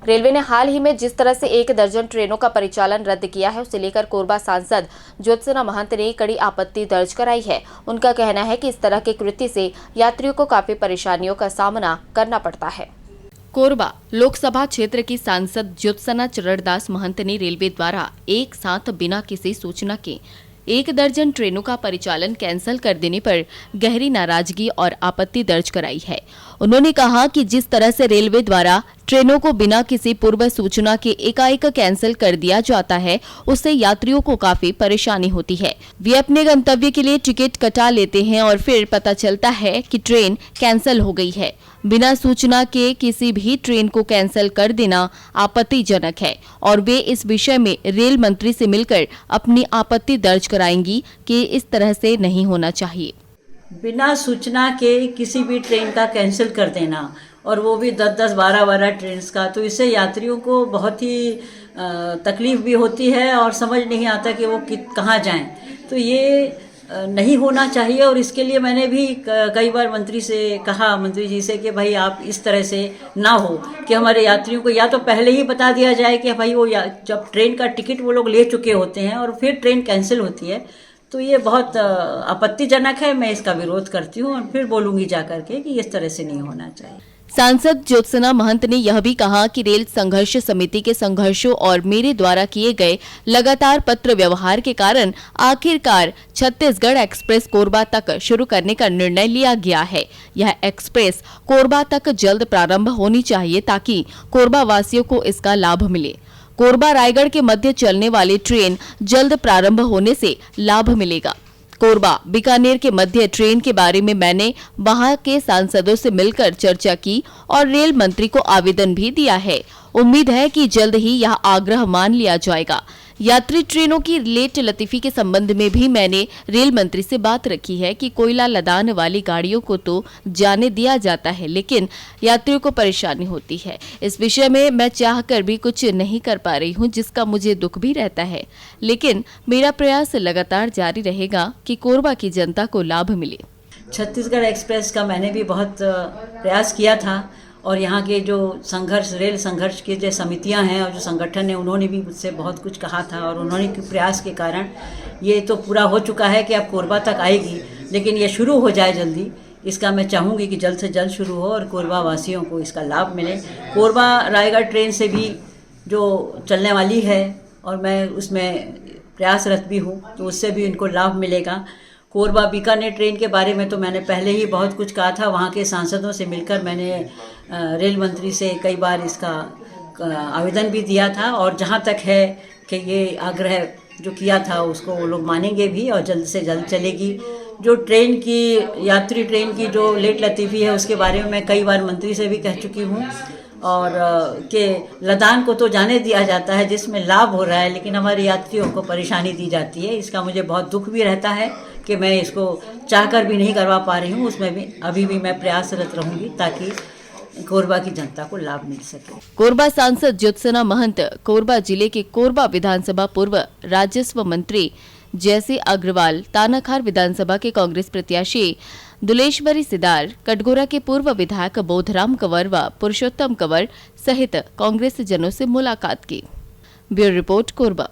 Railway ने हाल ही में जिस तरह से 1 दर्जन ट्रेनों का परिचालन रद्द किया है, उसे लेकर कोरबा सांसद ज्योत्सना महंत ने कड़ी आपत्ति दर्ज कराई है। उनका कहना है कि इस तरह के कृत्य से यात्रियों को काफी परेशानियों का सामना करना पड़ता है। कोरबा लोकसभा क्षेत्र की सांसद ज्योत्सना चरणदास महंत ने रेलवे द्वारा एक साथ बिना किसी सूचना के 1 दर्जन ट्रेनों का परिचालन कैंसिल कर देने पर गहरी नाराजगी और आपत्ति दर्ज कराई है। उन्होंने कहा कि जिस तरह से रेलवे द्वारा ट्रेनों को बिना किसी पूर्व सूचना के एकाएक कैंसिल कर दिया जाता है, उससे यात्रियों को काफी परेशानी होती है। वे अपने गंतव्य के लिए टिकट कटा लेते हैं और फिर पता चलता है कि ट्रेन कैंसिल हो गई है। बिना सूचना के किसी भी ट्रेन को कैंसिल कर देना आपत्तिजनक है और वे इस विषय में रेल मंत्री से मिलकर अपनी आपत्ति दर्ज कराएंगी कि इस तरह से नहीं होना चाहिए। बिना सूचना के किसी भी ट्रेन का कैंसिल कर देना और वो भी 10-10, 12-12 ट्रेन का, तो इससे यात्रियों को बहुत ही तकलीफ भी होती है और समझ नहीं आता कि वो कहाँ जाएं। तो ये नहीं होना चाहिए और इसके लिए मैंने भी कई बार मंत्री जी से कि भाई आप इस तरह से ना हो कि हमारे यात्रियों को या तो पहले ही बता दिया जाए कि भाई वो जब ट्रेन का टिकट वो लोग ले चुके होते हैं और फिर ट्रेन कैंसिल होती है, तो ये बहुत आपत्तिजनक है। मैं इसका विरोध करती हूँ और फिर बोलूंगी जाकर के कि इस तरह से नहीं होना चाहिए। सांसद ज्योत्सना महंत ने यह भी कहा कि रेल संघर्ष समिति के संघर्षों और मेरे द्वारा किए गए लगातार पत्र व्यवहार के कारण आखिरकार छत्तीसगढ़ एक्सप्रेस कोरबा तक शुरू करने का निर्णय लिया गया है। यह एक्सप्रेस कोरबा तक जल्द प्रारंभ होनी चाहिए ताकि कोरबा वासियों को इसका लाभ मिले। कोरबा रायगढ़ के मध्य चलने वाली ट्रेन जल्द प्रारंभ होने से लाभ मिलेगा। कोरबा बीकानेर के मध्य ट्रेन के बारे में मैंने वहां के सांसदों से मिलकर चर्चा की और रेल मंत्री को आवेदन भी दिया है। उम्मीद है कि जल्द ही यह आग्रह मान लिया जाएगा। यात्री ट्रेनों की लेट लतीफी के संबंध में भी मैंने रेल मंत्री से बात रखी है कि कोयला लदान वाली गाड़ियों को तो जाने दिया जाता है, लेकिन यात्रियों को परेशानी होती है। इस विषय में मैं चाहकर भी कुछ नहीं कर पा रही हूं, जिसका मुझे दुख भी रहता है, लेकिन मेरा प्रयास लगातार जारी रहेगा कि कोरबा की जनता को लाभ मिले। छत्तीसगढ़ एक्सप्रेस का मैंने भी बहुत प्रयास किया था और यहाँ के जो रेल संघर्ष के जो समितियाँ हैं और जो संगठन है, उन्होंने भी मुझसे बहुत कुछ कहा था और उन्होंने के प्रयास के कारण ये तो पूरा हो चुका है कि अब कोरबा तक आएगी, लेकिन ये शुरू हो जाए जल्दी। इसका मैं चाहूँगी कि जल्द से जल्द शुरू हो और कोरबा वासियों को इसका लाभ मिले। कोरबा रायगढ़ ट्रेन से भी जो चलने वाली है और मैं उसमें प्रयासरत भी हूँ, तो उससे भी इनको लाभ मिलेगा। कोरबा बीकानेर ट्रेन के बारे में तो मैंने पहले ही बहुत कुछ कहा था। वहाँ के सांसदों से मिलकर मैंने रेल मंत्री से कई बार इसका आवेदन भी दिया था और जहाँ तक है कि ये आग्रह जो किया था उसको वो लोग मानेंगे भी और जल्द से जल्द चलेगी। जो यात्री ट्रेन की जो लेट लतीफ़ी है उसके बारे में मैं कई बार मंत्री से भी कह चुकी हूँ और कि लदान को तो जाने दिया जाता है जिसमें लाभ हो रहा है, लेकिन हमारे यात्रियों को परेशानी दी जाती है। इसका मुझे बहुत दुख भी रहता है कि मैं इसको चाहकर भी नहीं करवा पा रही हूँ। उसमें भी अभी भी मैं प्रयासरत रहूँगी ताकि कोरबा की जनता को लाभ मिल सके। कोरबा सांसद ज्योत्सना महंत कोरबा जिले के कोरबा विधानसभा पूर्व राजस्व मंत्री जयसी अग्रवाल, तानाखार विधानसभा के कांग्रेस प्रत्याशी दुलेश्वरी सिदार, कटघोरा के पूर्व विधायक बोधराम कंवर व पुरुषोत्तम कंवर सहित कांग्रेस जनों से मुलाकात की। Bureau report Korba.